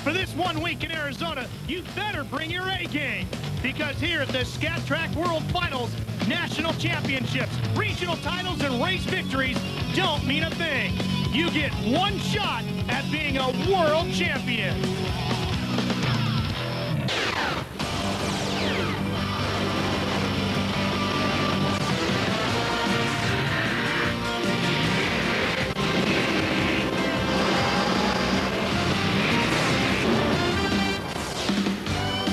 For this 1 week in Arizona, you better bring your A game, because here at the Scat Track World Finals, national championships, regional titles, and race victories don't mean a thing. You get one shot at being a world champion.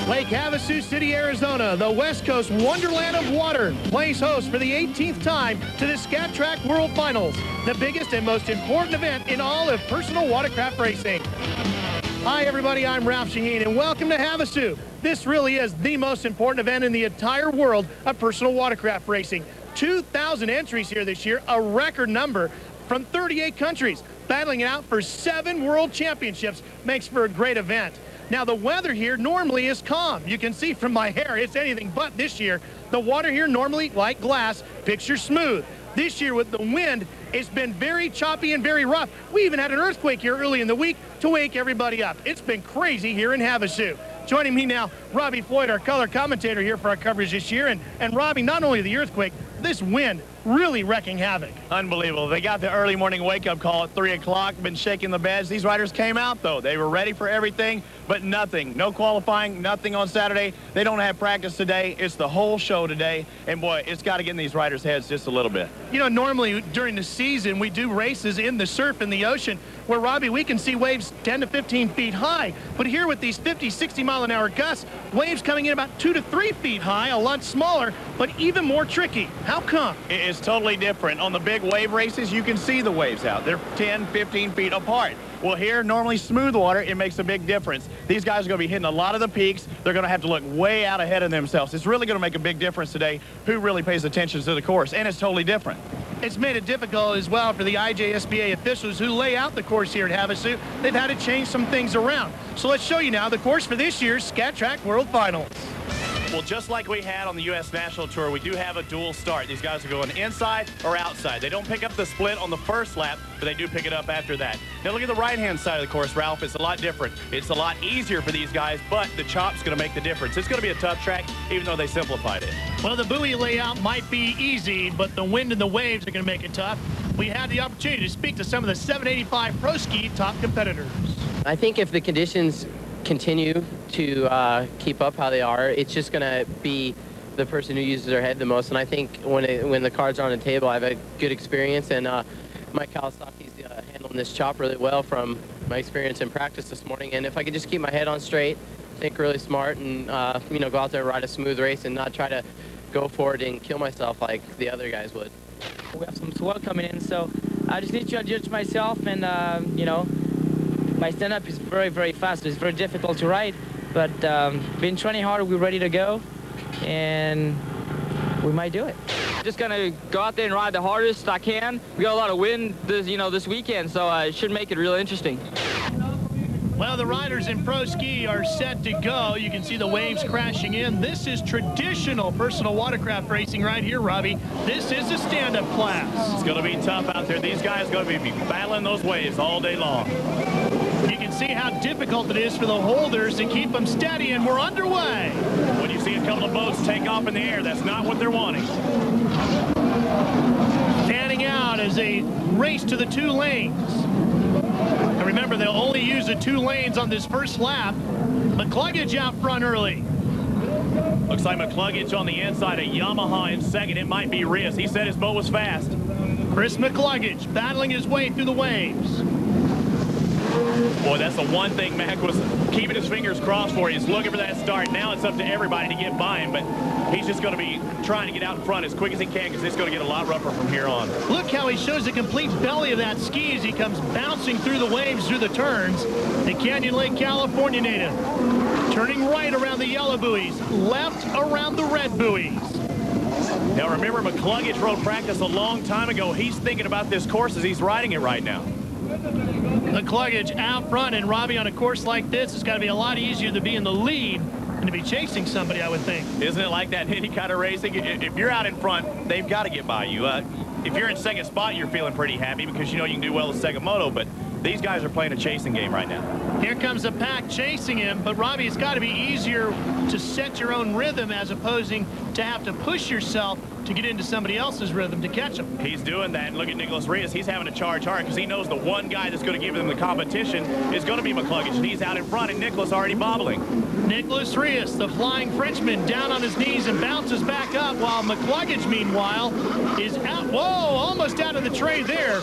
Lake Havasu City, Arizona, the West Coast wonderland of water, plays host for the 18th time to the Scat Track World Finals, the biggest and most important event in all of personal watercraft racing. Hi everybody, I'm Ralph Shaheen, and welcome to Havasu. This really is the most important event in the entire world of personal watercraft racing. 2,000 entries here this year, a record number from 38 countries. Battling it out for 7 world championships makes for a great event. Now, the weather here normally is calm. You can see from my hair, it's anything but this year. The water here normally, like glass, picture smooth. This year with the wind, it's been very choppy and very rough. We even had an earthquake here early in the week to wake everybody up. It's been crazy here in Havasu. Joining me now, Robbie Floyd, our color commentator here for our coverage this year. And Robbie, not only the earthquake, this wind really wrecking havoc. Unbelievable. They got the early morning wake-up call at 3 o'clock, been shaking the beds. These riders came out, though. They were ready for everything, but nothing. No qualifying, nothing on Saturday. They don't have practice today. It's the whole show today, and boy, it's got to get in these riders' heads just a little bit. You know, normally during the season, we do races in the surf in the ocean where, Robbie, we can see waves 10 to 15 feet high. But here with these 50, 60-mile-an-hour gusts, waves coming in about 2 to 3 feet high, a lot smaller, but even more tricky. How come? It's totally different. On the big wave races, you can see the waves out. They're 10, 15 feet apart. Well, here, normally smooth water, it makes a big difference. These guys are going to be hitting a lot of the peaks. They're going to have to look way out ahead of themselves. It's really going to make a big difference today who really pays attention to the course, and it's totally different. It's made it difficult as well for the IJSBA officials who lay out the course here at Havasu. They've had to change some things around. So let's show you now the course for this year's Scat Track World Finals. Well, just like we had on the U.S. National Tour, we do have a dual start. These guys are going inside or outside. They don't pick up the split on the first lap, but they do pick it up after that. Now look at the right-hand side of the course, Ralph. It's a lot different. It's a lot easier for these guys, but the chop's going to make the difference. It's going to be a tough track, even though they simplified it. Well, the buoy layout might be easy, but the wind and the waves are going to make it tough. We had the opportunity to speak to some of the 785 Pro Ski top competitors. I think if the conditions continue to keep up how they are, it's just going to be the person who uses their head the most. And I think when the cards are on the table, I have a good experience, and Mike Kawasaki's handling this chop really well from my experience in practice this morning. And if I could just keep my head on straight, think really smart, and you know, go out there and ride a smooth race and not try to go for it and kill myself like the other guys would. We have some swell coming in, so I just need to adjust myself, and you know, my stand-up is very, very fast. It's very difficult to ride, but been training hard. We're ready to go, and we might do it. Just gonna go out there and ride the hardest I can. We got a lot of wind this weekend, so it should make it real interesting. Well, the riders in Pro Ski are set to go. You can see the waves crashing in. This is traditional personal watercraft racing right here, Robbie. This is a stand-up class. It's going to be tough out there. These guys are going to be battling those waves all day long. You can see how difficult it is for the holders to keep them steady, and we're underway. When you see a couple of boats take off in the air, that's not what they're wanting. Standing out as they race to the 2 lanes. And remember, they'll only use the 2 lanes on this first lap. McCluggage out front early. Looks like McCluggage on the inside, a Yamaha in second. It might be Riz. He said his boat was fast. Chris McCluggage battling his way through the waves. Boy, that's the one thing Mac was keeping his fingers crossed for. He's looking for that start. Now it's up to everybody to get by him, but he's just going to be trying to get out in front as quick as he can, because it's going to get a lot rougher from here on. Look how he shows the complete belly of that ski as he comes bouncing through the waves through the turns. The Canyon Lake, California native. Turning right around the yellow buoys, left around the red buoys. Now remember, McCluggage rode practice a long time ago. He's thinking about this course as he's riding it right now. McCluggage out front, and Robbie, on a course like this, it's got to be a lot easier to be in the lead than to be chasing somebody, I would think. Isn't it like that in any kind of racing? If you're out in front, they've got to get by you. If you're in second spot, you're feeling pretty happy because you know you can do well with second moto, but These guys are playing a chasing game right now. Here comes the pack chasing him, but Robbie, it's got to be easier to set your own rhythm as opposing to have to push yourself to get into somebody else's rhythm to catch him. He's doing that, and look at Nicholas Rios. He's having to charge hard because he knows the one guy that's going to give him the competition is going to be McCluggage, and he's out in front, and Nicholas already bobbling. Nicholas Rios, the flying Frenchman, down on his knees and bounces back up, while McCluggage, meanwhile, is out. Whoa, almost out of the tray there.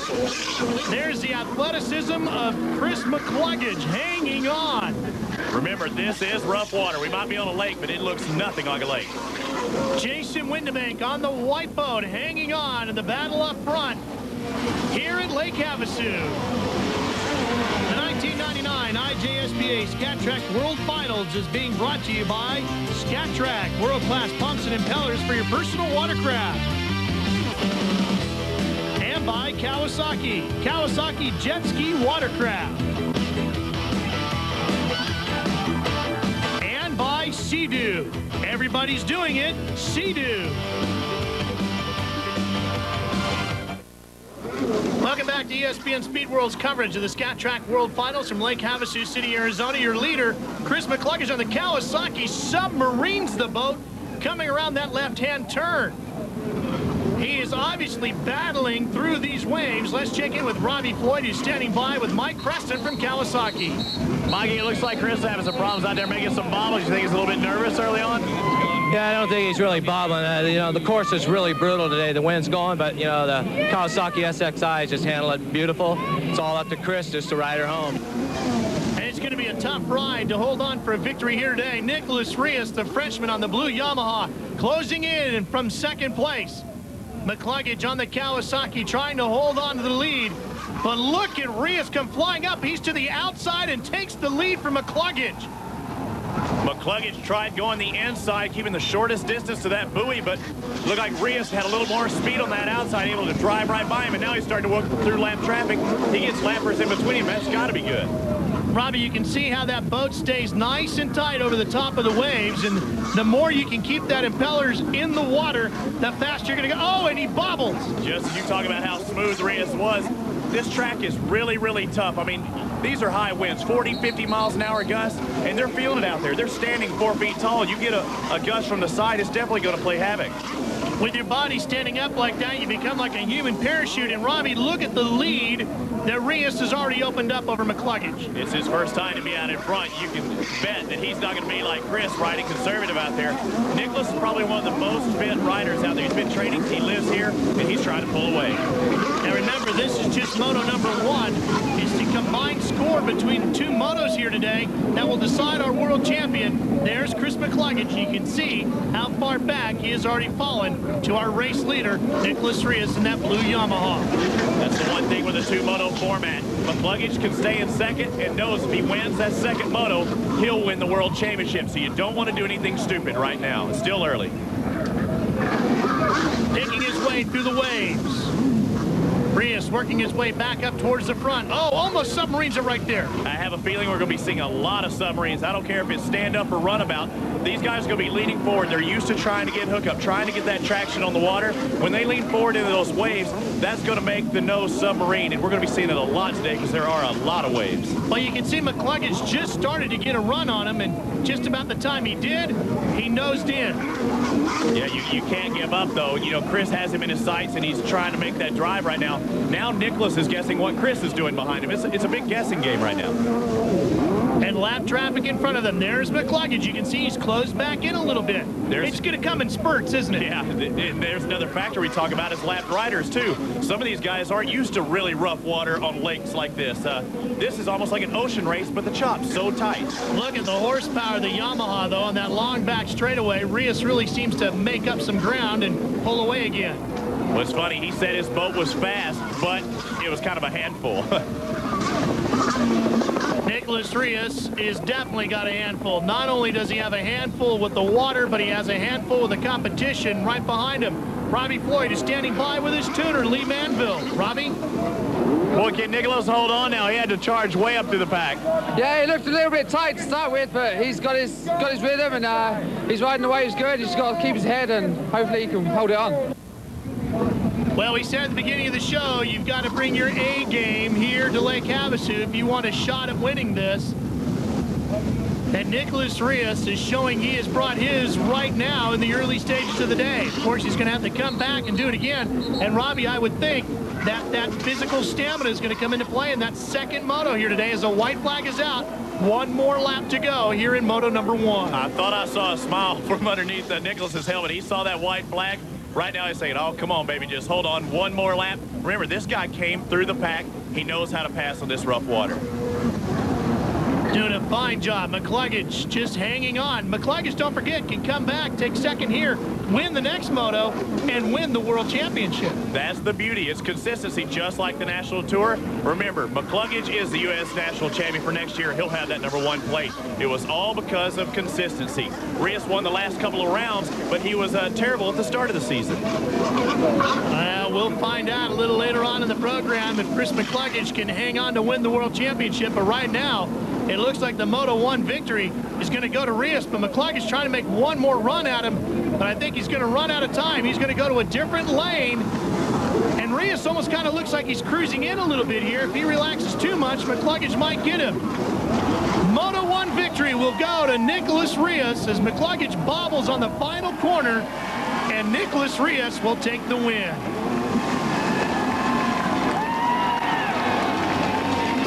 There's the athleticism of Chris McCluggage hanging on. Remember, this is rough water. We might be on a lake, but it looks nothing like a lake. Jason Windebank on the white boat, hanging on in the battle up front here at Lake Havasu. The 1999 IJSBA Scat Track World Finals is being brought to you by Scat Track, world-class pumps and impellers for your personal watercraft. And by Kawasaki Jet Ski Watercraft. And by Sea-Doo. Everybody's doing it. Sea-Doo. Welcome back to ESPN Speed World's coverage of the Scat Track World Finals from Lake Havasu City, Arizona. Your leader, Chris McCluggage on the Kawasaki, submarines the boat coming around that left-hand turn. He is obviously battling through these waves. Let's check in with Robbie Floyd, who's standing by with Mike Creston from Kawasaki. Mikey, it looks like Chris is having some problems out there making some bobbles. You think he's a little bit nervous early on? Yeah, I don't think he's really bobbling. You know, the course is really brutal today. The wind's going, but, you know, the Kawasaki SXI just handled it beautiful. It's all up to Chris just to ride her home. And it's going to be a tough ride to hold on for a victory here today. Nicholas Rios, the Frenchman on the blue Yamaha, closing in from second place. McCluggage on the Kawasaki trying to hold on to the lead. But look at Rios come flying up. He's to the outside and takes the lead from McCluggage. McCluggage tried going the inside, keeping the shortest distance to that buoy, but looked like Rios had a little more speed on that outside, able to drive right by him, and now he's starting to work through lap traffic. He gets lappers in between him. That's got to be good. Robbie, you can see how that boat stays nice and tight over the top of the waves, and the more you can keep that impellers in the water, the faster you're going to go. Oh, and he bobbles. Just as you talk about how smooth Rios was, this track is really, really tough. I mean, these are high winds, 40, 50 miles an hour gusts, and they're feeling it out there. They're standing 4 feet tall. You get a gust from the side, it's definitely going to play havoc. With your body standing up like that, you become like a human parachute. And Robbie, look at the lead that Rios has already opened up over McCluggage. It's his first time to be out in front. You can bet that he's not going to be like Chris, riding conservative out there. Nicholas is probably one of the most fit riders out there. He's been training. He lives here, and he's trying to pull away. Now remember, this is just moto number one. It's the combined score between the two motos here today that will decide our world champion. There's Chris McCluggage. You can see how far back he has already fallen to our race leader, Nicholas Rios, in that blue Yamaha. That's the one thing with the two-moto format. McCluggage can stay in second and knows if he wins that second moto, he'll win the world championship. So you don't want to do anything stupid right now. It's still early. Picking his way through the waves. Rios working his way back up towards the front. Oh, almost submarines are right there. I have a feeling we're going to be seeing a lot of submarines. I don't care if it's stand-up or runabout. These guys are going to be leaning forward. They're used to trying to get hookup, trying to get that traction on the water. When they lean forward into those waves, that's going to make the nose submarine, and we're going to be seeing it a lot today because there are a lot of waves. Well, you can see McCluggage just started to get a run on him, and just about the time he did, he nosed in. Yeah, you can't give up, though. You know, Chris has him in his sights, and he's trying to make that drive right now. Now Nicholas is guessing what Chris is doing behind him. It's a big guessing game right now. And lap traffic in front of them. There's McCluggage. You can see he's closed back in a little bit. It's going to come in spurts, isn't it? Yeah, there's another factor we talk about is lap riders, too. Some of these guys aren't used to really rough water on lakes like this. This is almost like an ocean race, but the chop's so tight. Look at the horsepower of the Yamaha, though, on that long back straightaway. Rios really seems to make up some ground and pull away again. Well, it's funny. He said his boat was fast, but it was kind of a handful. Nicholas Rios is definitely got a handful. Not only does he have a handful with the water, but he has a handful with the competition right behind him. Robbie Floyd is standing by with his tuner, Lee Manville. Robbie? Boy, can Nicholas hold on now? He had to charge way up to the pack. Yeah, he looked a little bit tight to start with, but he's got his rhythm, and he's riding the waves good. He's got to keep his head, and hopefully he can hold it on. Well, we said at the beginning of the show, you've got to bring your A game here to Lake Havasu if you want a shot at winning this. And Nicholas Rios is showing he has brought his right now in the early stages of the day. Of course, he's going to have to come back and do it again. And Robbie, I would think that physical stamina is going to come into play in that second moto here today as the white flag is out. One more lap to go here in moto number 1. I thought I saw a smile from underneath Nicholas's helmet. He saw that white flag. Right now he's saying, oh, come on, baby, just hold on one more lap. Remember, this guy came through the pack. He knows how to pass on this rough water. Doing a fine job. McCluggage just hanging on. McCluggage, don't forget, can come back, take second here, win the next moto, and win the World Championship. That's the beauty. It's consistency, just like the National Tour. Remember, McCluggage is the U.S. National Champion for next year. He'll have that #1 plate. It was all because of consistency. Rios won the last couple of rounds, but he was terrible at the start of the season. We'll find out a little later on in the program if Chris McCluggage can hang on to win the World Championship, but right now, it looks like the Moto 1 victory is going to go to Rios, but McCluggage trying to make one more run at him, but I think he's going to run out of time. He's going to go to a different lane, and Rios almost kind of looks like he's cruising in a little bit here. If he relaxes too much, McCluggage might get him. Moto 1 victory will go to Nicholas Rios as McCluggage bobbles on the final corner, and Nicholas Rios will take the win.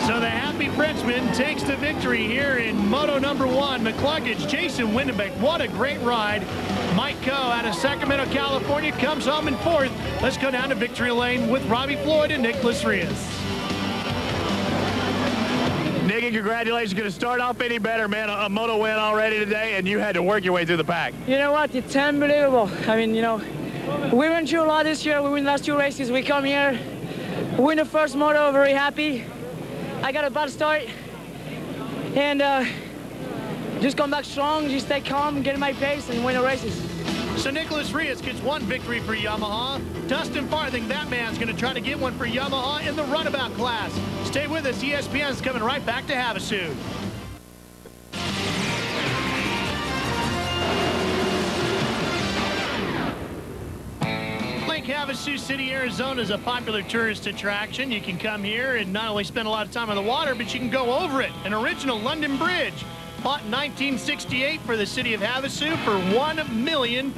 So the happy Frenchman takes the victory here in moto number 1. McCluggage, Jason Windenbeck, what a great ride. Mike Coe out of Sacramento, California, comes home in 4th. Let's go down to victory lane with Robbie Floyd and Nicholas Rios. Nicky, congratulations. Going to start off any better, man. A moto win already today, and you had to work your way through the pack. You know what? It's unbelievable. I mean, you know, we went through a lot this year. We win the last 2 races. We come here, win the first moto, very happy. I got a bad start, and just come back strong, just stay calm, get in my pace, and win the races. So Nicholas Rios gets 1 victory for Yamaha. Dustin Farthing, that man's going to try to get one for Yamaha in the runabout class. Stay with us. ESPN is coming right back to Havasu. Lake Havasu City, Arizona is a popular tourist attraction. You can come here and not only spend a lot of time on the water, but you can go over it. An original London Bridge, bought in 1968 for the city of Havasu for £1 million.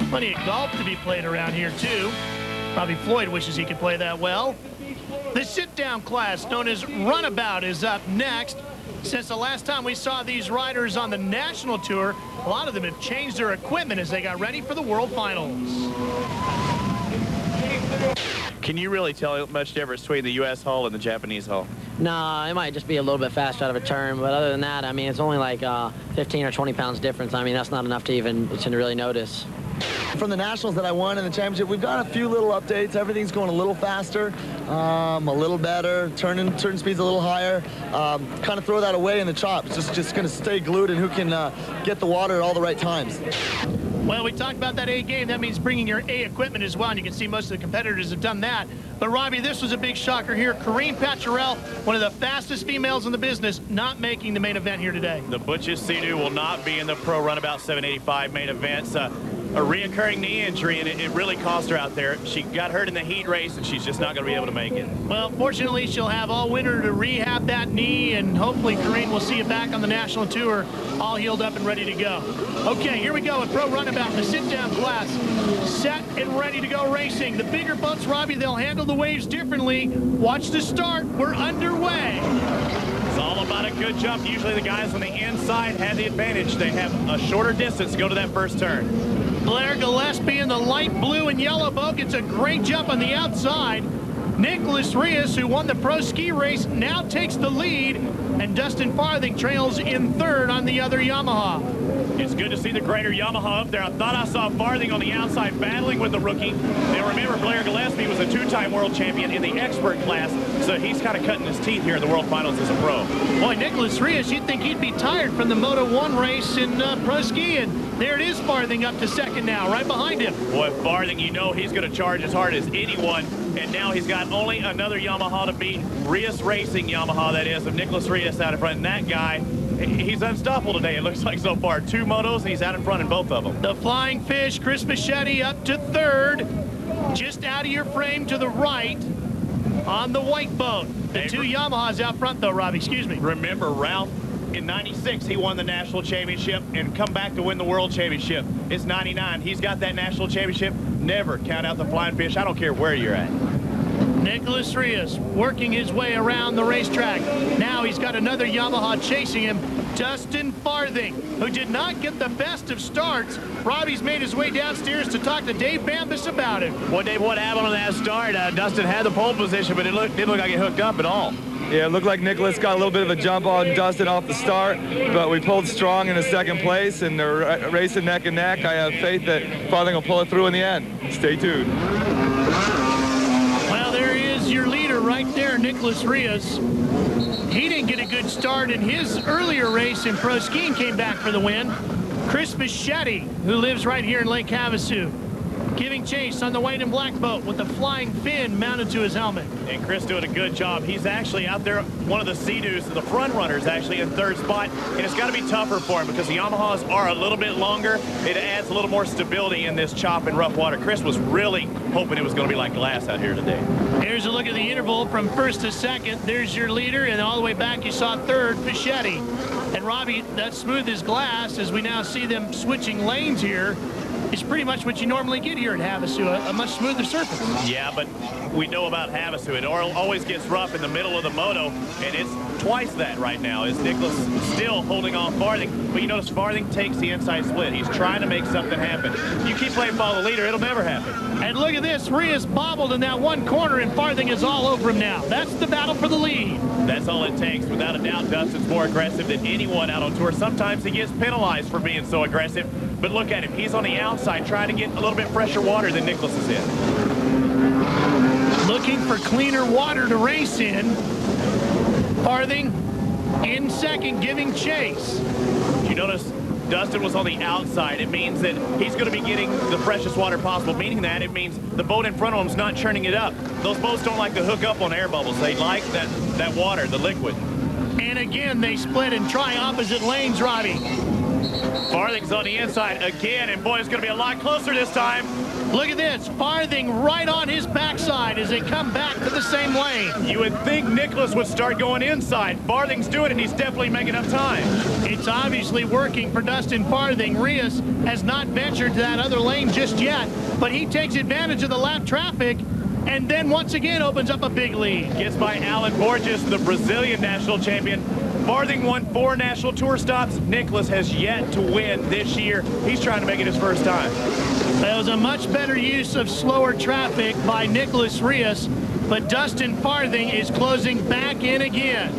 Plenty of golf to be played around here, too. Robbie Floyd wishes he could play that well. The sit-down class, known as Runabout, is up next. Since the last time we saw these riders on the national tour, a lot of them have changed their equipment as they got ready for the World Finals. Can you really tell much difference between the U.S. hull and the Japanese hull? No, it might just be a little bit faster out of a turn, but other than that, I mean, it's only like 15 or 20 pounds difference. I mean, that's not enough to even really notice. From the Nationals that I won in the championship, we've got a few little updates. Everything's going a little faster, a little better, turn speeds a little higher. Kind of throw that away in the chop. It's just going to stay glued, and who can get the water at all the right times. Well, we talked about that A game. That means bringing your A equipment as well, and you can see most of the competitors have done that. But, Robbie, this was a big shocker here. Corrine Patcherell, one of the fastest females in the business, not making the main event here today. The Butchess Sea-Doo will not be in the Pro Runabout 785 main events. A reoccurring knee injury, and it really cost her out there. She got hurt in the heat race, and she's just not going to be able to make it. Well, fortunately, she'll have all winter to rehab that knee, and hopefully Corrine will see it back on the national tour, all healed up and ready to go. Okay, here we go with Pro Runabout, the sit-down class. Set and ready to go racing. The bigger boats, Robbie, they'll handle the waves differently. Watch the start. We're underway. It's all about a good jump. Usually the guys on the inside have the advantage. They have a shorter distance to go to that first turn. Blair Gillespie in the light blue and yellow boat gets a great jump on the outside. Nicholas Rios, who won the pro ski race, now takes the lead, and Dustin Farthing trails in 3rd on the other Yamaha. It's good to see the greater Yamaha up there. I thought I saw Farthing on the outside battling with the rookie. Now remember, Blair Gillespie was a 2-time world champion in the expert class, so he's kind of cutting his teeth here in the World Finals as a pro. Boy, Nicholas Rios, you'd think he'd be tired from the Moto 1 race in pro ski, and there it is, Farthing up to 2nd now, right behind him. Boy, Farthing, you know he's going to charge as hard as anyone, and now he's got only another Yamaha to beat. Rios Racing Yamaha, that is, of Nicholas Rios out in front, and that guy, he's unstoppable today, it looks like so far. 2 motos, and he's out in front in both of them. The Flying Fish, Chris Machete up to 3rd. Just out of your frame to the right on the white boat. The two Yamahas out front, though, Robbie. Excuse me. Remember, Ralph, in 96, he won the national championship and come back to win the world championship. It's 99. He's got that national championship. Never count out the flying fish. I don't care where you're at. Nicholas Rios working his way around the racetrack. Now he's got another Yamaha chasing him, Dustin Farthing, who did not get the best of starts. Robbie's made his way downstairs to talk to Dave Bambus about it. Well, Dave, what happened on that start? Dustin had the pole position, but it didn't look like it hooked up at all. Yeah, it looked like Nicholas got a little bit of a jump on Dustin off the start, but we pulled strong in the second place, and they're racing neck and neck. I have faith that Farthing will pull it through in the end. Stay tuned. Well, there is your leader right there, Nicholas Rios. He didn't get a good start in his earlier race in pro skiing, came back for the win. Chris Bichetti, who lives right here in Lake Havasu, giving chase on the white and black boat with the flying fin mounted to his helmet. And Chris doing a good job. He's actually out there, one of the Sea-Doos, the front runners actually in third spot. And it's got to be tougher for him because the Yamahas are a little bit longer. It adds a little more stability in this chop and rough water. Chris was really hoping it was going to be like glass out here today. Here's a look at the interval from first to second. There's your leader, and all the way back you saw third, Bichetti. And Robbie, that's smooth as glass as we now see them switching lanes here. It's pretty much what you normally get here at Havasu, a much smoother surface. Yeah, but we know about Havasu. It always gets rough in the middle of the moto, and it's twice that right now. Is Nicholas still holding on Farthing? But you notice Farthing takes the inside split. He's trying to make something happen. You keep playing follow the leader, it'll never happen. And look at this. Rios bobbled in that one corner, and Farthing is all over him now. That's the battle for the lead. That's all it takes. Without a doubt, Dustin's more aggressive than anyone out on tour. Sometimes he gets penalized for being so aggressive. But look at him. He's on the outside trying to get a little bit fresher water than Nicholas is in. Looking for cleaner water to race in. Farthing in second, giving chase. You notice Dustin was on the outside. It means that he's going to be getting the freshest water possible, meaning that it means the boat in front of him is not churning it up. Those boats don't like to hook up on air bubbles. They like that water, the liquid. And again, they split and try opposite lanes, Robbie. Farthing's on the inside again, and boy, it's going to be a lot closer this time. Look at this, Farthing right on his backside as they come back to the same lane. You would think Nicholas would start going inside. Farthing's doing it, and he's definitely making up time. It's obviously working for Dustin Farthing. Rios has not ventured to that other lane just yet, but he takes advantage of the lap traffic and then once again opens up a big lead. Gets by Alan Borges, the Brazilian national champion. Farthing won 4 national tour stops. Nicholas has yet to win this year. He's trying to make it his first time. That was a much better use of slower traffic by Nicholas Rios, but Dustin Farthing is closing back in again.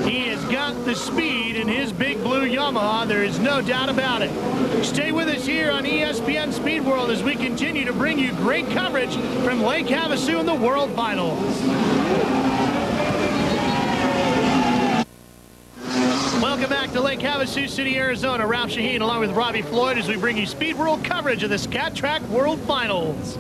He has got the speed in his big blue Yamaha. There is no doubt about it. Stay with us here on ESPN Speed World as we continue to bring you great coverage from Lake Havasu in the World Finals. Welcome back to Lake Havasu City, Arizona. Ralph Shaheen along with Robbie Floyd as we bring you Speed World coverage of the Scat Track World Finals.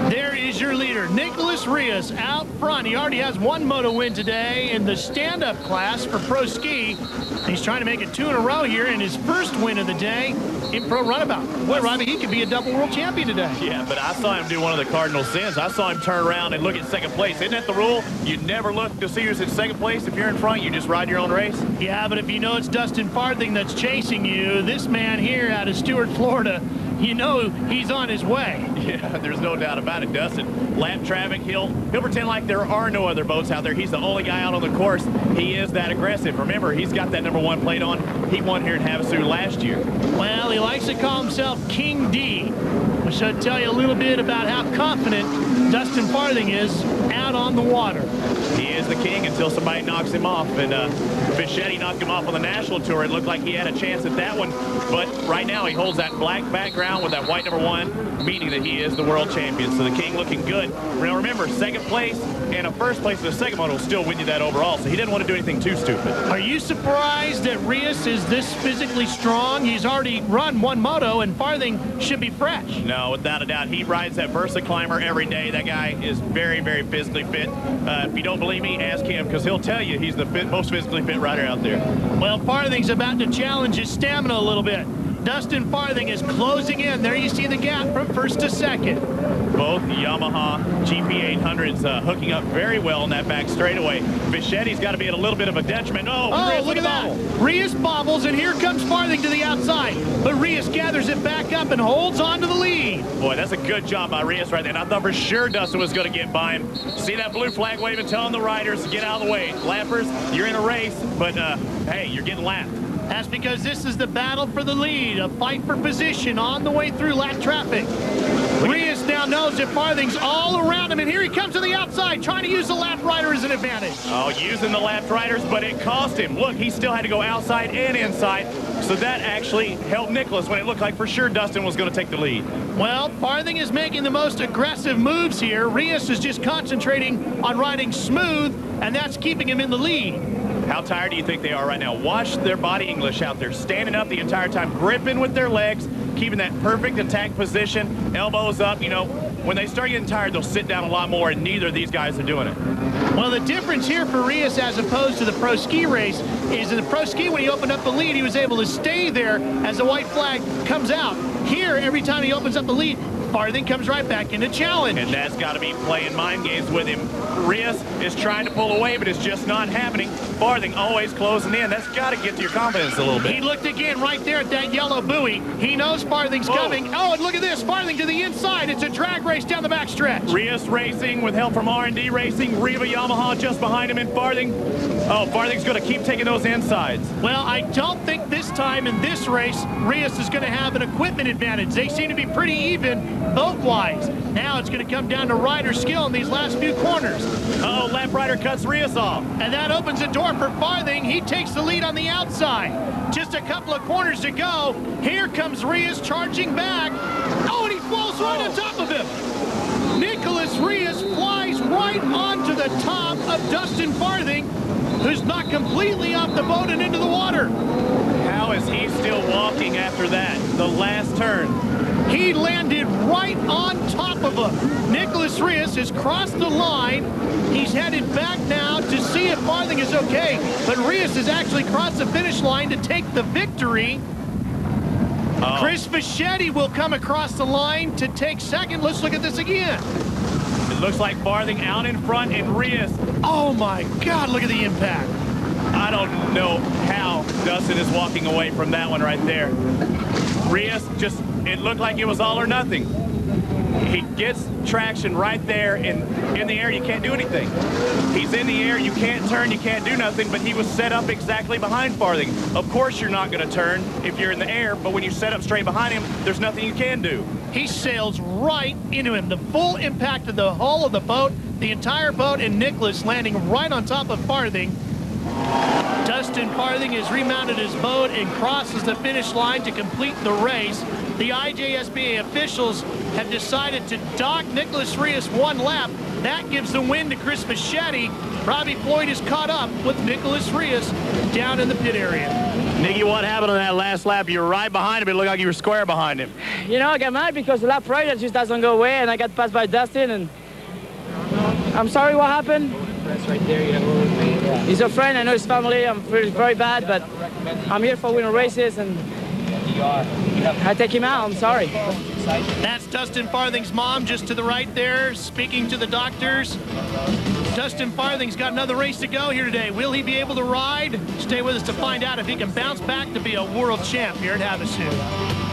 There is your leader, Nicholas Rios, out front. He already has 1 moto win today in the stand-up class for pro ski. He's trying to make it 2 in a row here in his first win of the day in pro runabout. Boy, Robbie, he could be a double world champion today. Yeah, but I saw him do one of the cardinal sins. I saw him turn around and look at second place. Isn't that the rule? You never look to see who's in second place. If you're in front, you just ride your own race. Yeah, but if you know it's Dustin Farthing that's chasing you, this man here out of Stuart, Florida, you know he's on his way. Yeah, there's no doubt about it, Dustin. Lap traffic, he'll pretend like there are no other boats out there. He's the only guy out on the course. He is that aggressive. Remember, he's got that number 1 plate on. He won here at Havasu last year. Well, he likes to call himself King D, which should tell you a little bit about how confident Dustin Farthing is out on the water. He is the king until somebody knocks him off. And Bichetti knocked him off on the national tour. It looked like he had a chance at that one. But right now he holds that black background with that white number 1, meaning that he is the world champion. So the king looking good. Now remember, second place and a first place in the second moto will still win you that overall. So he didn't want to do anything too stupid. Are you surprised that Rios is this physically strong? He's already run 1 moto, and Farthing should be fresh. No, without a doubt. He rides that Versa Climber every day. That guy is very, very physically fit. If you don't believe me, ask him, because he'll tell you he's the most physically fit rider out there. Well, Farthing's about to challenge his stamina a little bit. Dustin Farthing is closing in. There you see the gap from first to second. Both Yamaha GP800s hooking up very well in that back straightaway. Vichetti's got to be at a little bit of a detriment. Oh, look at that. Rios bobbles, and here comes Farthing to the outside. But Rios gathers it back up and holds on to the lead. Boy, that's a good job by Rios right there. And I thought for sure Dustin was going to get by him. See that blue flag waving, telling the riders to get out of the way. Lappers, you're in a race, but hey, you're getting lapped. That's because this is the battle for the lead, a fight for position on the way through lap traffic. Rios now knows that Farthing's all around him, and here he comes to the outside, trying to use the lap rider as an advantage. Oh, using the lap riders, but it cost him. Look, he still had to go outside and inside, so that actually helped Nicholas when it looked like for sure Dustin was going to take the lead. Well, Farthing is making the most aggressive moves here. Rios is just concentrating on riding smooth, and that's keeping him in the lead. How tired do you think they are right now? Watch their body English out there, standing up the entire time, gripping with their legs, keeping that perfect attack position, elbows up. You know, when they start getting tired, they'll sit down a lot more, and neither of these guys are doing it. Well, the difference here for Rios as opposed to the pro ski race is in the pro ski, when he opened up the lead, he was able to stay there as the white flag comes out. Here, every time he opens up the lead, Farthing comes right back into challenge. And that's got to be playing mind games with him. Rios is trying to pull away, but it's just not happening. Farthing always closing in. That's got to get to your confidence a little bit. He looked again right there at that yellow buoy. He knows Farthing's coming. Oh, and look at this. Farthing to the inside. It's a drag race down the backstretch. Rios racing with help from R&D Racing. Reva Yamaha just behind him, and Farthing. Oh, Farthing's going to keep taking those insides. Well, I don't think this time in this race, Rios is going to have an equipment advantage. They seem to be pretty even boat-wise. Now it's going to come down to rider skill in these last few corners. Oh, lap rider cuts Rios off. And that opens the door for Farthing. He takes the lead on the outside. Just a couple of corners to go. Here comes Rios charging back. Oh, and he falls right on top of him. Nicholas Rios flies right onto the top of Dustin Farthing, who's not completely off the boat and into the water. How is he still walking after that? The last turn. He landed right on top of him. Nicholas Rios has crossed the line. He's headed back now to see if Farthing is okay. But Rios has actually crossed the finish line to take the victory. Chris Vichetti will come across the line to take second. Let's look at this again. It looks like Farthing out in front and Rios. Oh my God, look at the impact. I don't know how Dustin is walking away from that one right there. Rios just, it looked like it was all or nothing. He gets traction right there, and in the air, you can't do anything. He's in the air, you can't turn, you can't do nothing, but he was set up exactly behind Farthing. Of course you're not going to turn if you're in the air, but when you set up straight behind him, there's nothing you can do. He sails right into him. The full impact of the hull of the boat, the entire boat, and Nicholas landing right on top of Farthing. Dustin Farthing has remounted his boat and crosses the finish line to complete the race. The IJSBA officials have decided to dock Nicholas Rios one lap. That gives the win to Chris Vichetti. Robbie Floyd is caught up with Nicholas Rios down in the pit area. Nicky, what happened on that last lap? You were right behind him. It looked like you were square behind him. You know, I got mad because the lap rider just doesn't go away, and I got passed by Dustin, and I'm sorry what happened. Right there, you have a little He's a friend, I know his family, I'm very bad, but I'm here for winning races, and I take him out, I'm sorry. That's Dustin Farthing's mom just to the right there, speaking to the doctors. Dustin Farthing's got another race to go here today. Will he be able to ride? Stay with us to find out if he can bounce back to be a world champ here at Havasu.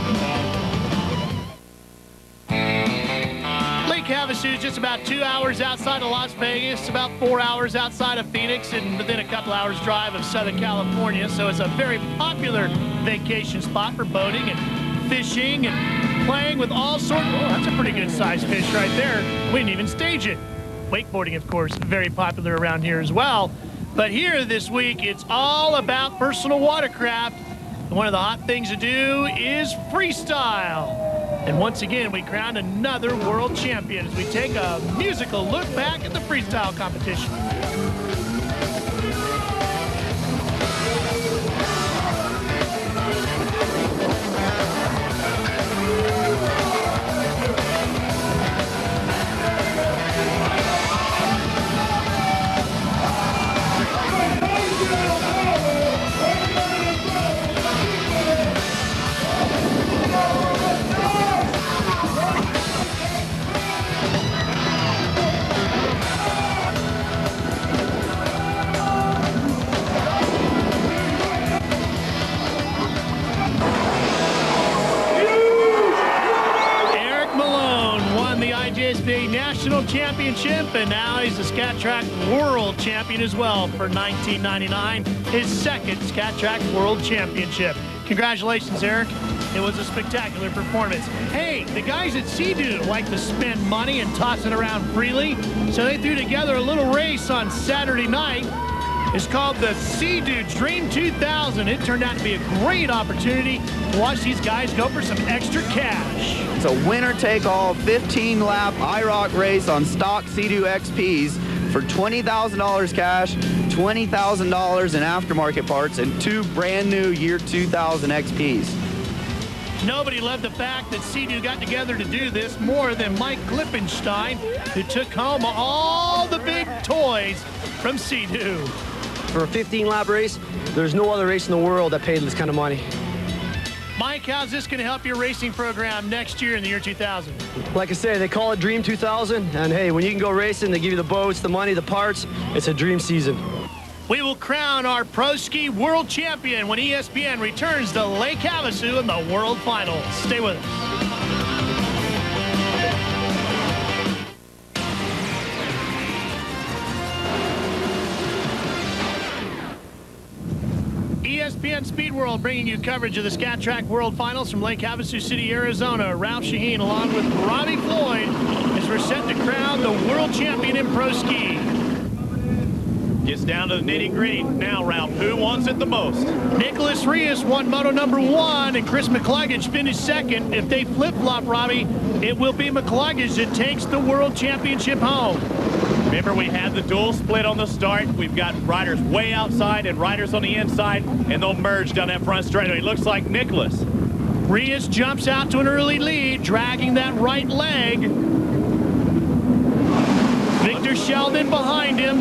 Havasu is just about 2 hours outside of Las Vegas, about 4 hours outside of Phoenix, and within a couple hours drive of Southern California. So it's a very popular vacation spot for boating and fishing and playing with all sorts. Oh, that's a pretty good sized fish right there. We didn't even stage it. Wakeboarding, of course, very popular around here as well. But here this week, it's all about personal watercraft. And one of the hot things to do is freestyle. And once again, we crowned another world champion as we take a musical look back at the freestyle competition. National Championship, and now he's the Scat Track World Champion as well for 1999, his second Scat Track World Championship. Congratulations, Eric. It was a spectacular performance. Hey, the guys at Sea-Doo like to spend money and toss it around freely, so they threw together a little race on Saturday night. It's called the Sea-Doo Dream 2000. It turned out to be a great opportunity to watch these guys go for some extra cash. It's a winner-take-all 15-lap IROC race on stock Sea-Doo XPs for $20,000 cash, $20,000 in aftermarket parts, and 2 brand new year 2000 XPs. Nobody loved the fact that Sea-Doo got together to do this more than Mike Klippenstein, who took home all the big toys from Sea-Doo. For a 15-lap race, there's no other race in the world that paid this kind of money. Mike, how's this going to help your racing program next year in the year 2000? Like I say, they call it Dream 2000, and hey, when you can go racing, they give you the boats, the money, the parts, it's a dream season. We will crown our Pro Ski World Champion when ESPN returns to Lake Havasu in the World Finals. Stay with us. ESPN Speed World bringing you coverage of the Scat Track World Finals from Lake Havasu City, Arizona. Ralph Shaheen along with Robbie Floyd as we're set to crown the world champion in Pro Ski. Gets down to the nitty-gritty. Now, Ralph, who wants it the most? Nicholas Rios won moto number 1, and Chris McCluggage finished second. If they flip-flop, Robbie, it will be McCluggage that takes the world championship home. Remember, we had the dual split on the start. We've got riders way outside and riders on the inside, and they'll merge down that front straightaway. It looks like Nicholas. Rios jumps out to an early lead, dragging that right leg. Victor Sheldon behind him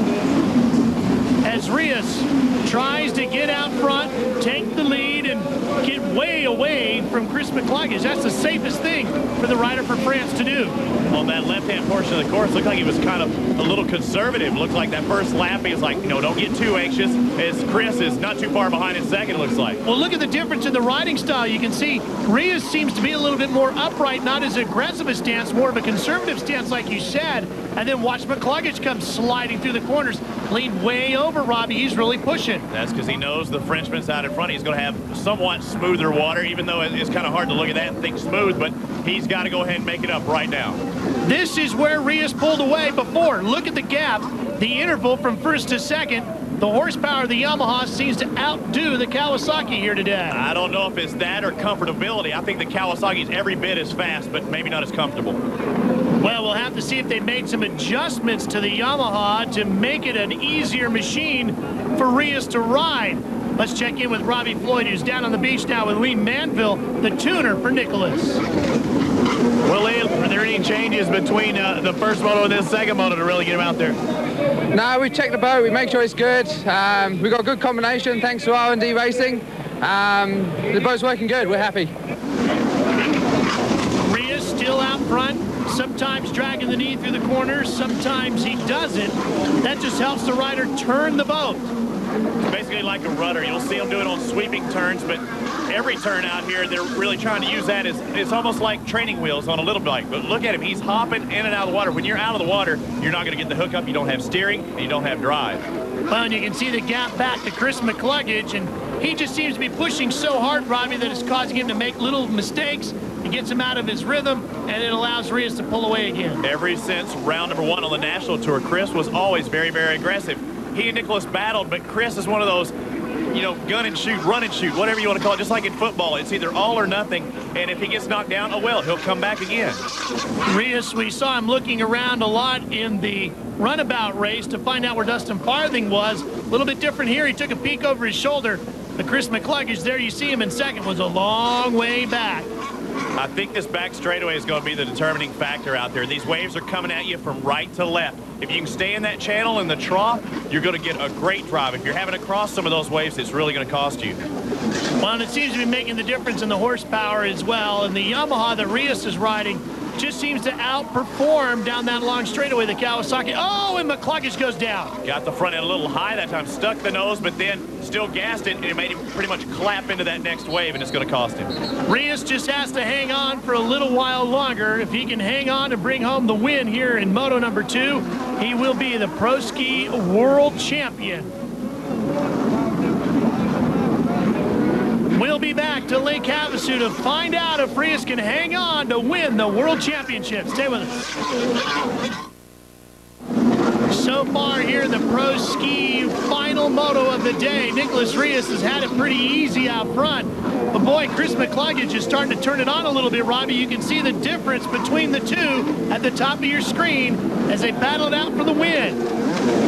as Rios tries to get out front, take the lead, and get way away from Chris McCluggage. That's the safest thing for the rider for France to do. On that left-hand portion of the course, looked like he was kind of a little conservative. Looked like that first lap, he was like, you know, don't get too anxious, as Chris is not too far behind in second, it looks like. Well, look at the difference in the riding style. You can see Rios seems to be a little bit more upright, not as aggressive a stance, more of a conservative stance like you said. And then watch McCluggage come sliding through the corners, lean way over Robbie. He's really pushing. That's because he knows the Frenchman's out in front. He's going to have somewhat smoother water, even though it's kind of hard to look at that and think smooth, but he's got to go ahead and make it up right now. This is where Rios pulled away before. Look at the gap, the interval from first to second. The horsepower of the Yamaha seems to outdo the Kawasaki here today. I don't know if it's that or comfortability. I think the Kawasaki's every bit as fast, but maybe not as comfortable. Well, we'll have to see if they made some adjustments to the Yamaha to make it an easier machine for Rios to ride. Let's check in with Robbie Floyd, who's down on the beach now with Lee Manville, the tuner for Nicholas. Well, Lee, are there any changes between the first moto and this second moto to really get him out there? No, we checked the boat. We make sure it's good. We got a good combination thanks to R&D Racing. The boat's working good. We're happy. Rios still out front, sometimes dragging the knee through the corners, sometimes he doesn't. That just helps the rider turn the boat. It's basically like a rudder. You'll see them do it on sweeping turns, but every turn out here, they're really trying to use that as it's almost like training wheels on a little bike. But look at him. He's hopping in and out of the water. When you're out of the water, you're not going to get the hookup. You don't have steering, and you don't have drive. Well, and you can see the gap back to Chris McCluggage, and he just seems to be pushing so hard, Robbie, that it's causing him to make little mistakes. It gets him out of his rhythm, and it allows Rios to pull away again. Ever since round number 1 on the national tour, Chris was always very, very aggressive. He and Nicholas battled, but Chris is one of those, you know, gun and shoot, run and shoot, whatever you want to call it, just like in football. It's either all or nothing, and if he gets knocked down, oh well, he'll come back again. Rios, we saw him looking around a lot in the runabout race to find out where Dustin Farthing was. A little bit different here. He took a peek over his shoulder. But Chris McCluggage, there you see him in second, was a long way back. I think this back straightaway is going to be the determining factor out there. These waves are coming at you from right to left. If you can stay in that channel in the trough, you're going to get a great drive. If you're having to cross some of those waves, it's really going to cost you. Well, and it seems to be making the difference in the horsepower as well. And the Yamaha that Rios is riding just seems to outperform down that long straightaway, the Kawasaki. Oh, and McCluggage goes down. Got the front end a little high that time, stuck the nose, but then still gassed it, and it made him pretty much clap into that next wave, and it's going to cost him. Rios just has to hang on for a little while longer. If he can hang on and bring home the win here in Moto number 2, he will be the Pro Ski World Champion. We'll be back to Lake Havasu to find out if Rios can hang on to win the World Championship. Stay with us. So far here in the Pro Ski final moto of the day, Nicholas Rios has had it pretty easy out front. But boy, Chris McCluggage is starting to turn it on a little bit, Robbie. You can see the difference between the two at the top of your screen as they battle it out for the win.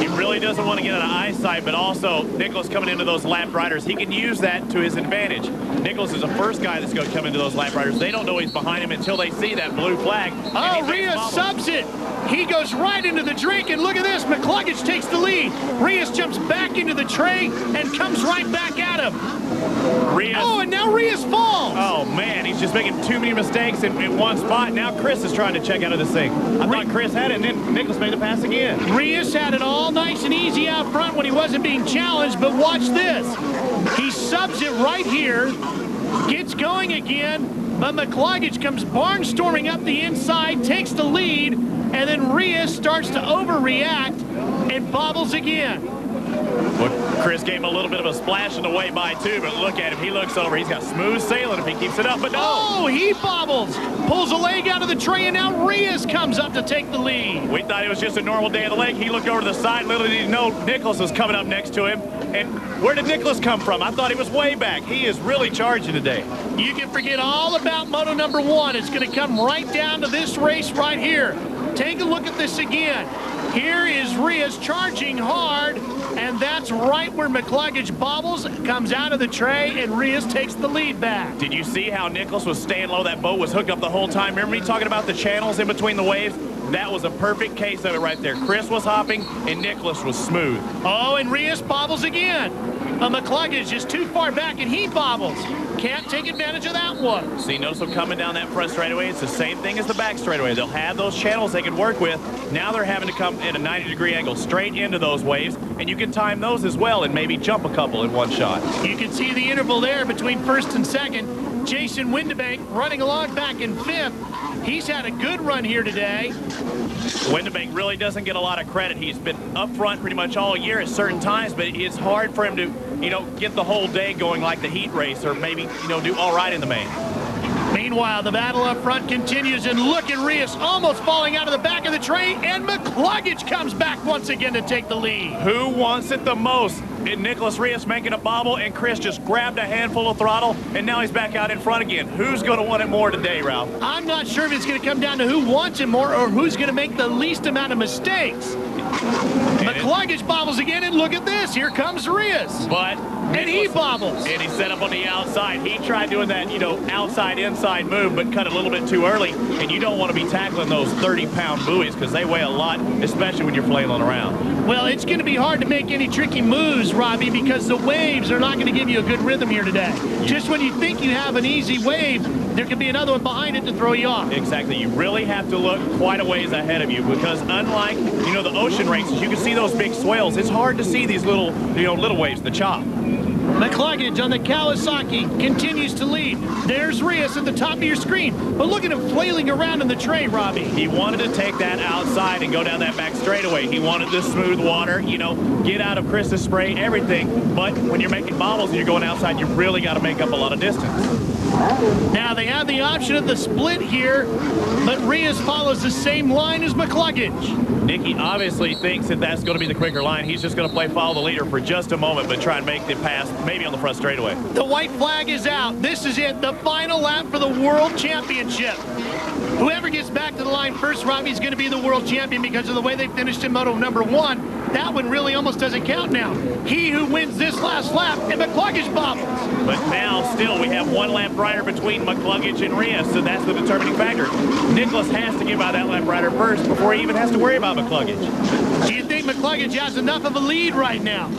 He really doesn't want to get out of eyesight, but also Nicholas coming into those lap riders, he can use that to his advantage. Nicholas is the first guy that's going to come into those lap riders. They don't know he's behind him until they see that blue flag. Oh, Rios subs it. He goes right into the drink, and look at this. McCluggage takes the lead. Rios jumps back into the tray and comes right back at him. Rios. Oh, and now Rios falls. Oh, man, he's just making too many mistakes in one spot. Now Chris is trying to check out of this thing. I thought Chris had it, and then Nicholas made the pass again. Rios had it all nice and easy out front when he wasn't being challenged, but watch this. He subs it right here, gets going again, but McCluggage comes barnstorming up the inside, takes the lead, and then Rios starts to overreact and bobbles again. Well, Chris gave him a little bit of a splash in the way by too, but look at him. He looks over. He's got smooth sailing if he keeps it up, but no. Oh, he bobbles. Pulls a leg out of the tray, and now Rios comes up to take the lead. We thought it was just a normal day of the lake. He looked over to the side. Little did he know Nicholas was coming up next to him. And where did Nicholas come from? I thought he was way back. He is really charging today. You can forget all about Moto number 1. It's going to come right down to this race right here. Take a look at this again. Here is Rios charging hard, and that's right where McCluggage bobbles, comes out of the tray, and Rios takes the lead back. Did you see how Nicholas was staying low? That boat was hooked up the whole time. Remember me talking about the channels in between the waves? That was a perfect case of it right there. Chris was hopping, and Nicholas was smooth. Oh, and Rios bobbles again. McCluggage is too far back, and he bobbles. Can't take advantage of that one. See, notice them coming down that front straightaway. It's the same thing as the back straightaway. They'll have those channels they can work with. Now they're having to come at a 90-degree angle straight into those waves, and you can time those as well and maybe jump a couple in one shot. You can see the interval there between first and second. Jason Windebank running along back in 5th. He's had a good run here today. Windebank really doesn't get a lot of credit. He's been up front pretty much all year at certain times, but it's hard for him to, get the whole day going like the heat race or maybe, do all right in the main. Meanwhile, the battle up front continues, and look at Rios almost falling out of the back of the tray, and McCluggage comes back once again to take the lead. Who wants it the most? Nicholas Rios making a bobble, and Chris just grabbed a handful of throttle, and now he's back out in front again. Who's going to want it more today, Ralph? I'm not sure if it's going to come down to who wants it more or who's going to make the least amount of mistakes. McCluggage bobbles again, and look at this. Here comes Rios. And he bobbles. And he set up on the outside. He tried doing that, outside-inside move, but cut a little bit too early. And you don't want to be tackling those 30-pound buoys because they weigh a lot, especially when you're flailing around. Well, it's going to be hard to make any tricky moves, Robbie, because the waves are not going to give you a good rhythm here today. Just when you think you have an easy wave, there could be another one behind it to throw you off. Exactly. You really have to look quite a ways ahead of you because unlike, the ocean races, you can see those big swells. It's hard to see these little, little waves, the chop. McCluggage on the Kawasaki continues to lead. There's Rios at the top of your screen. But look at him flailing around in the tray, Robbie. He wanted to take that outside and go down that back straightaway. He wanted the smooth water, get out of Chris's spray, everything. But when you're making bobbles and you're going outside, you really got to make up a lot of distance. Now they have the option of the split here, but Rios follows the same line as McCluggage. Nicky obviously thinks that that's going to be the quicker line. He's just going to play follow the leader for just a moment, but try and make the pass maybe on the front straightaway. The white flag is out. This is it, the final lap for the World Championship. Whoever gets back to the line first, Robbie, is going to be the world champion because of the way they finished in Moto number 1. That one really almost doesn't count now. He who wins this last lap, and McCluggage bobbles. But now, still, we have one lap rider between McCluggage and Rios, so that's the determining factor. Nicholas has to get by that lap rider first before he even has to worry about McCluggage. Do you think McCluggage has enough of a lead right now?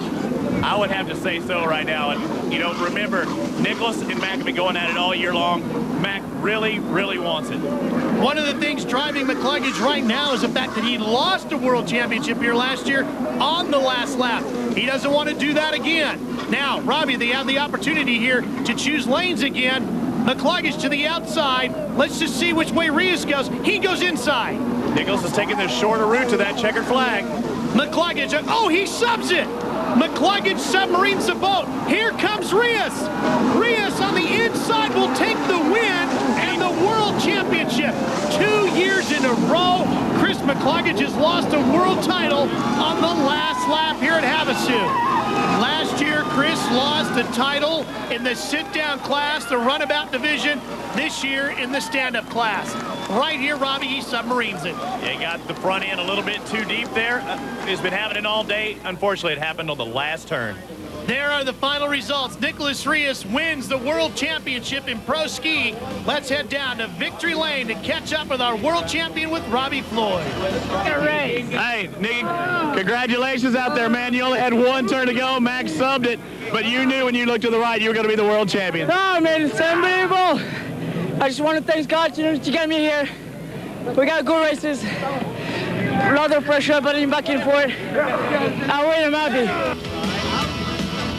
I would have to say so right now. And, you know, remember, Nicholas and Mac have been going at it all year long. Mac really, really wants it. One of the things driving McCluggage right now is the fact that he lost a world championship here last year on the last lap. He doesn't want to do that again. Now, Robbie, they have the opportunity here to choose lanes again. McCluggage to the outside. Let's just see which way Rios goes. He goes inside. Nicholas is taking the shorter route to that checkered flag. McCluggage, oh, he subs it. McCluggage submarines the boat. Here comes Rios. Rios on the inside will take the win and the world championship. 2 years in a row, Chris McCluggage has lost a world title on the last lap here at Havasu. Last year, Chris lost the title in the sit-down class, the runabout division. This year in the stand-up class. Right here, Robbie, he submarines it. Yeah, he got the front end a little bit too deep there. He's been having it all day. Unfortunately, it happened on the last turn. There are the final results. Nicholas Rios wins the World Championship in Pro Ski. Let's head down to Victory Lane to catch up with our world champion with Robbie Floyd. Hey, Nicky, congratulations out there, man. You only had one turn to go. Max subbed it, but you knew when you looked to the right you were going to be the world champion. No, man, it's unbelievable. I just want to thank God to get me here. We got good races. A lot of pressure, but I'm back in for it. I win, I'm happy.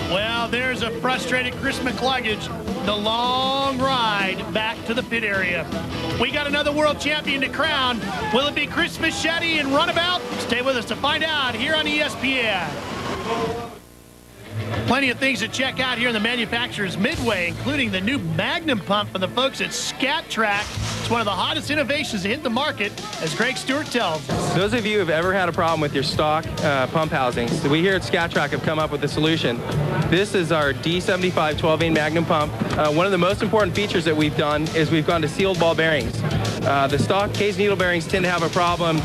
Well, there's a frustrated Chris McCluggage. The long ride back to the pit area. We got another world champion to crown. Will it be Chris Fischetti in runabout? Stay with us to find out here on ESPN. Plenty of things to check out here in the manufacturer's midway, including the new Magnum pump from the folks at Scat Track. It's one of the hottest innovations to hit the market, as Greg Stewart tells us. Those of you who have ever had a problem with your stock pump housings, we here at Scat Track have come up with a solution. This is our D75 12-vein Magnum pump. One of the most important features that we've done is we've gone to sealed ball bearings. The stock case needle bearings tend to have a problem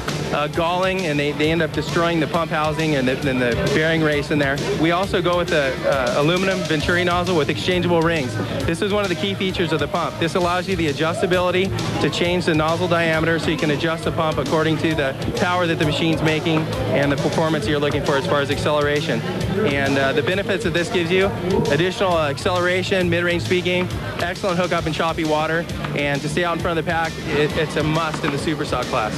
galling, and they end up destroying the pump housing and the bearing race in there. We also go with the aluminum Venturi nozzle with exchangeable rings. This is one of the key features of the pump. This allows you the adjustability to change the nozzle diameter so you can adjust the pump according to the power that the machine's making and the performance you're looking for as far as acceleration. And the benefits that this gives you: additional acceleration, mid-range speed gain, excellent hookup in choppy water, and to stay out in front of the pack, it's a must in the super stock class.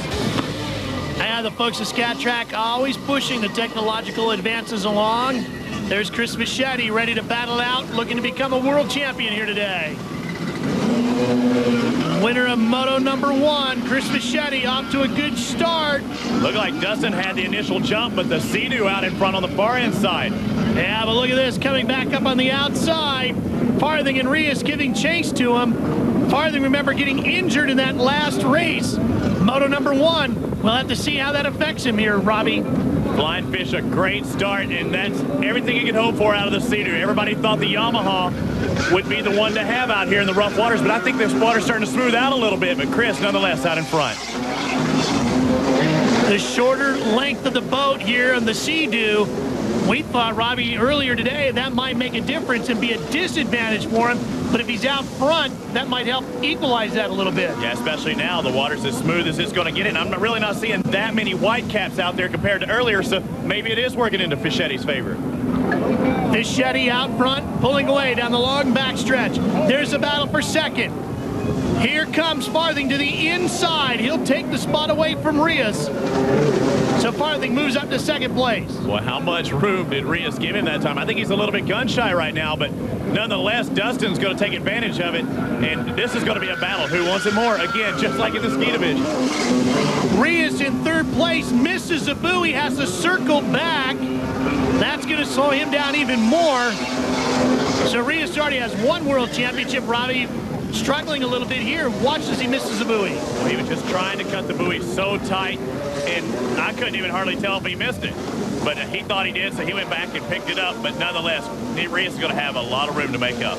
And the folks at Scat Track always pushing the technological advances along. There's Chris Fischetti ready to battle out, looking to become a world champion here today. Winner of Moto #1, Chris Fischetti, off to a good start. Looked like Dustin had the initial jump, but the Sea-Doo out in front on the far end side. Yeah, but look at this, coming back up on the outside. Farthing and Rios giving chase to him. Farthing, remember, getting injured in that last race. Moto #1. We'll have to see how that affects him here, Robbie. Blind Fish, a great start, and that's everything you can hope for out of the Sea-Doo. Everybody thought the Yamaha would be the one to have out here in the rough waters, but I think this water's starting to smooth out a little bit, but Chris, nonetheless, out in front. The shorter length of the boat here on the Sea-Doo, we thought, Robbie, earlier today that might make a difference and be a disadvantage for him, but if he's out front, that might help equalize that a little bit. Yeah, especially now the water's as smooth as it's going to get it, and I'm really not seeing that many white caps out there compared to earlier, so maybe it is working into Fischetti's favor. Fischetti out front, pulling away down the long backstretch. There's a battle for second. Here comes Farthing to the inside. He'll take the spot away from Rios. So Farthing moves up to second place. Well, how much room did Rios give him that time? I think he's a little bit gun shy right now, but nonetheless, Dustin's going to take advantage of it, and this is going to be a battle. Who wants it more? Again, just like in the ski division. Rios in third place, misses a buoy, has to circle back. That's going to slow him down even more. So Rios already has one world championship. Robbie struggling a little bit here. Watch as he misses a buoy. Well, he was just trying to cut the buoy so tight, and I couldn't even hardly tell if he missed it. But he thought he did, so he went back and picked it up. But nonetheless, Rios is going to have a lot of room to make up.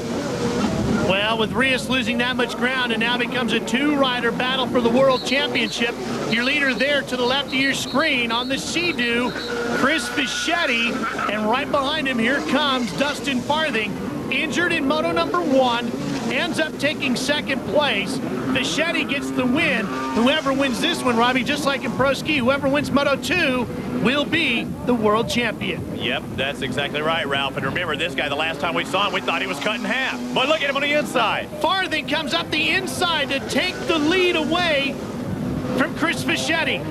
Well, with Rios losing that much ground, and now becomes a two-rider battle for the World Championship. Your leader there to the left of your screen on the Sea-Doo, Chris Fischetti, and right behind him, here comes Dustin Farthing, injured in Moto #1. ends up taking second place. Fischetti gets the win. Whoever wins this one, Robbie, just like in Pro Ski, whoever wins Moto 2 will be the world champion. Yep, that's exactly right, Ralph. And remember, this guy, the last time we saw him, we thought he was cut in half. But look at him on the inside. Farthing comes up the inside to take the lead away from Chris Fischetti.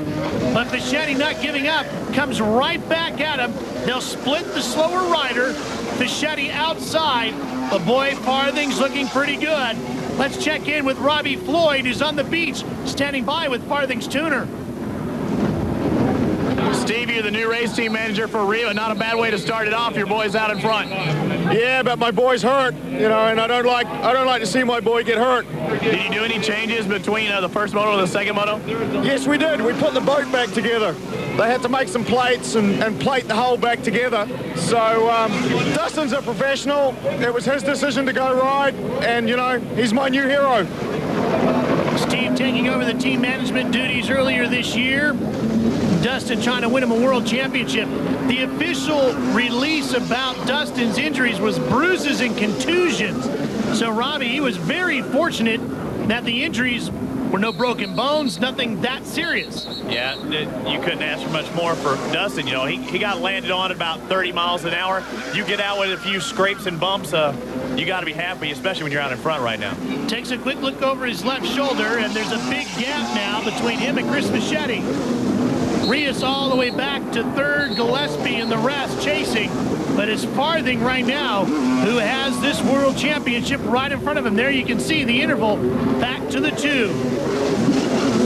But Fischetti, not giving up, comes right back at him. They'll split the slower rider. Fischetti outside. But boy, Farthing's looking pretty good. Let's check in with Robbie Floyd, who's on the beach, standing by with Farthing's tuner. Steve, you're the new race team manager for Rio. Not a bad way to start it off. Your boy's out in front. Yeah, but my boy's hurt, you know, and I don't like to see my boy get hurt. Did you do any changes between the first moto and the second moto? Yes, we did. We put the boat back together. They had to make some plates and plate the hull back together. So Dustin's a professional. It was his decision to go ride, and, you know, he's my new hero. Steve taking over the team management duties earlier this year. Dustin trying to win him a world championship. The official release about Dustin's injuries was bruises and contusions. So, Robbie, he was very fortunate that the injuries were no broken bones, nothing that serious. Yeah, you couldn't ask for much more for Dustin. You know, he got landed on at about 30 miles an hour. You get out with a few scrapes and bumps, you got to be happy, especially when you're out in front right now. Takes a quick look over his left shoulder, and there's a big gap now between him and Chris Fischetti. Rios all the way back to third, Gillespie and the rest chasing. But it's Farthing right now who has this world championship right in front of him. There you can see the interval back to the 2.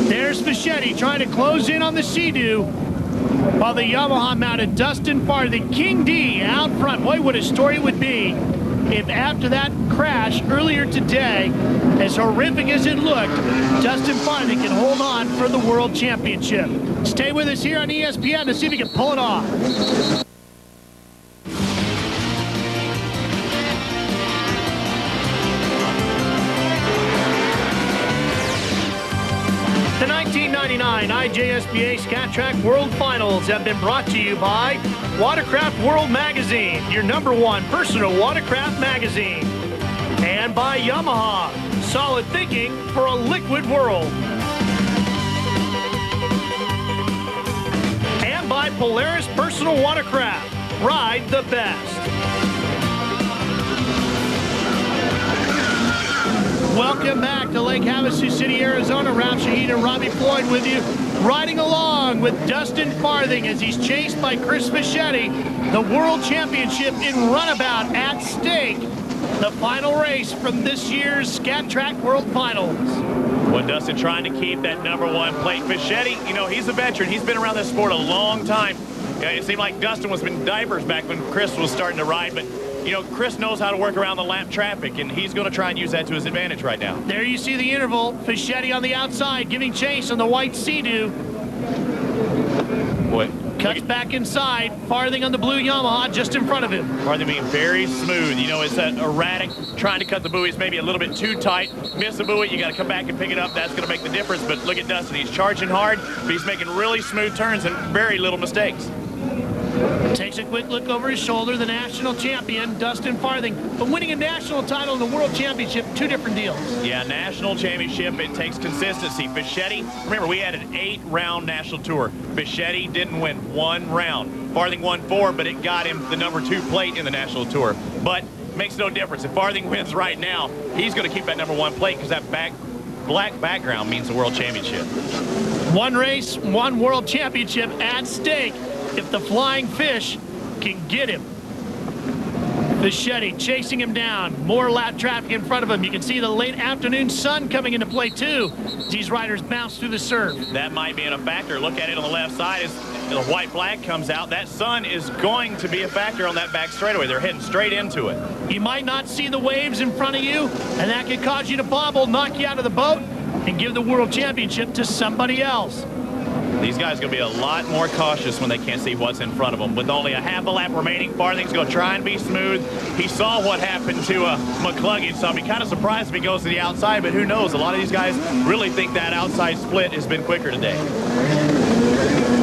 There's Fischetti trying to close in on the Sea-Doo, while the Yamaha-mounted Dustin Farthing, King D, out front. Boy, what a story it would be if after that crash earlier today, as horrific as it looked, Dustin Farthing can hold on for the world championship. Stay with us here on ESPN to see if he can pull it off. The 1999 IJSBA Scat Track World Finals have been brought to you by Watercraft World Magazine, your #1 personal watercraft magazine, and by Yamaha, solid thinking for a liquid world. And by Polaris Personal Watercraft, ride the best. Welcome back to Lake Havasu City, Arizona. Ralph Shaheen and Robbie Floyd with you, riding along with Dustin Farthing as he's chased by Chris Fischetti. The World Championship in runabout at stake. The final race from this year's Scat Track World Finals. Well, Dustin trying to keep that #1 plate. Fischetti, you know, he's a veteran. He's been around this sport a long time. It seemed like Dustin was in diapers back when Chris was starting to ride, but you know, Chris knows how to work around the lap traffic, and he's going to try and use that to his advantage right now. There you see the interval. Fischetti on the outside, giving chase on the white Sea-Doo. What? Cuts back inside. Farthing on the blue Yamaha just in front of him. Farthing being very smooth. You know, it's that erratic, trying to cut the buoys maybe a little bit too tight. Miss a buoy, you got to come back and pick it up. That's going to make the difference. But look at Dustin. He's charging hard, but he's making really smooth turns and very little mistakes. Takes a quick look over his shoulder, the national champion, Dustin Farthing. But winning a national title and the world championship, two different deals. Yeah, national championship, it takes consistency. Fischetti, remember, we had an 8-round national tour. Fischetti didn't win 1 round. Farthing won 4, but it got him the #2 plate in the national tour. But makes no difference. If Farthing wins right now, he's going to keep that #1 plate because that black background means the world championship. 1 race, 1 world championship at stake. If the flying fish can get him. Fischetti chasing him down. More lap traffic in front of him. You can see the late afternoon sun coming into play too. These riders bounce through the surf. That might be a factor. Look at it on the left side as the white flag comes out. That sun is going to be a factor on that back straightaway. They're heading straight into it. You might not see the waves in front of you, and that could cause you to bobble, knock you out of the boat, and give the world championship to somebody else. These guys are going to be a lot more cautious when they can't see what's in front of them. With only a half a lap remaining, Farthing's going to try and be smooth. He saw what happened to McCluggage, so I'll be kind of surprised if he goes to the outside, but who knows? A lot of these guys really think that outside split has been quicker today.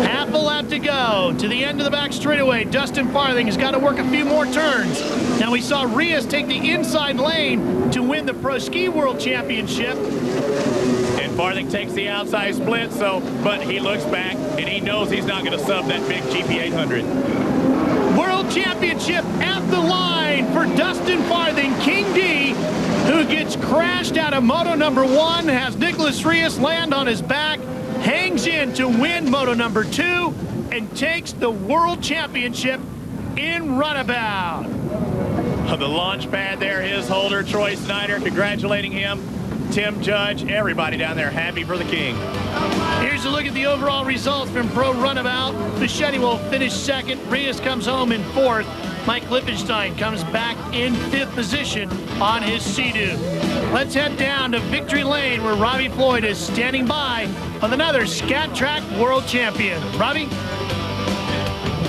Half a lap to to go to the end of the back straightaway. Dustin Farthing has got to work a few more turns. Now we saw Rios take the inside lane to win the Pro Ski World Championship. And Farthing takes the outside split, but he looks back and he knows he's not going to sub that big GP800. World Championship at the line for Dustin Farthing, King D, who gets crashed out of moto number 1, has Nicholas Rios land on his back, hangs in to win moto number 2, and takes the World Championship in runabout. On the launch pad there, his holder, Troy Snyder, congratulating him. Tim Judge, everybody down there happy for the King. Here's a look at the overall results from Pro Runabout. Fischetti will finish second. Rios comes home in 4th. Mike Lippenstein comes back in 5th position on his Sea-Doo. Let's head down to Victory Lane where Robbie Floyd is standing by with another Scat Track World Champion. Robbie?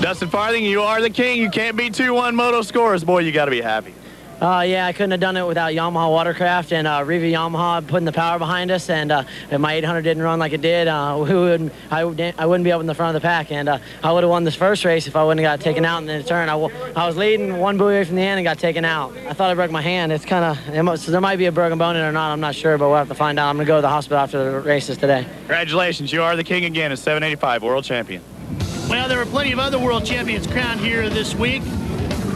Dustin Farthing, you are the King. You can't beat 2-1 moto scores. Boy, you got to be happy. Yeah, I couldn't have done it without Yamaha Watercraft and Riva Yamaha putting the power behind us. And if my 800 didn't run like it did, I wouldn't be up in the front of the pack. And I would have won this first race if I wouldn't have got taken out in the turn. I was leading one buoy away from the end and got taken out. I thought I broke my hand. It's kind of, there might be a broken bone in it or not. I'm not sure, but we'll have to find out. I'm going to go to the hospital after the races today. Congratulations. You are the King again as 785 World Champion. Well, there were plenty of other world champions crowned here this week.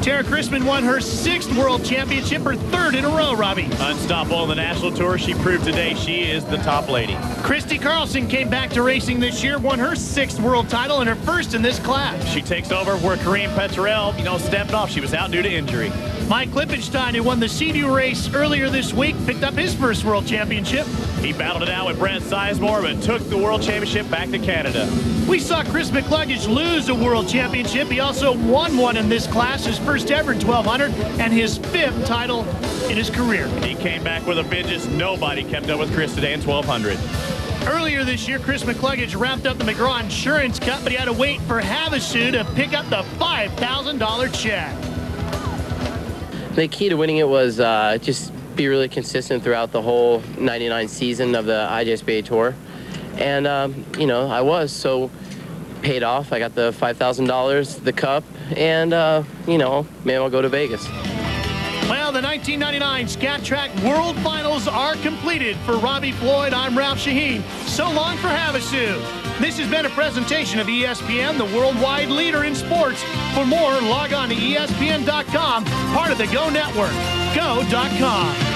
Tara Chrisman won her 6th world championship, her 3rd in a row, Robbie. Unstoppable on the national tour. She proved today she is the top lady. Christy Carlson came back to racing this year, won her 6th world title and her 1st in this class. She takes over where Kareem Petrel, stepped off. She was out due to injury. Mike Lippenstein, who won the Sea-Doo race earlier this week, picked up his 1st world championship. He battled it out with Brent Sizemore, but took the world championship back to Canada. We saw Chris McCluggage lose a world championship. He also won one in this class, his 1st ever 1200, and his 5th title in his career. He came back with a vengeance. Nobody kept up with Chris today in 1200. Earlier this year, Chris McCluggage wrapped up the McGraw Insurance Cup, but he had to wait for Havasu to pick up the $5,000 check. The key to winning it was just be really consistent throughout the whole 99 season of the IJSBA Tour. And, I was, so paid off. I got the $5,000, the cup, and, maybe I'll go to Vegas. Well, the 1999 Scat Track World Finals are completed. For Robbie Floyd, I'm Ralph Shaheen. So long for Havasu. This has been a presentation of ESPN, the worldwide leader in sports. For more, log on to ESPN.com, part of the Go Network. Go.com.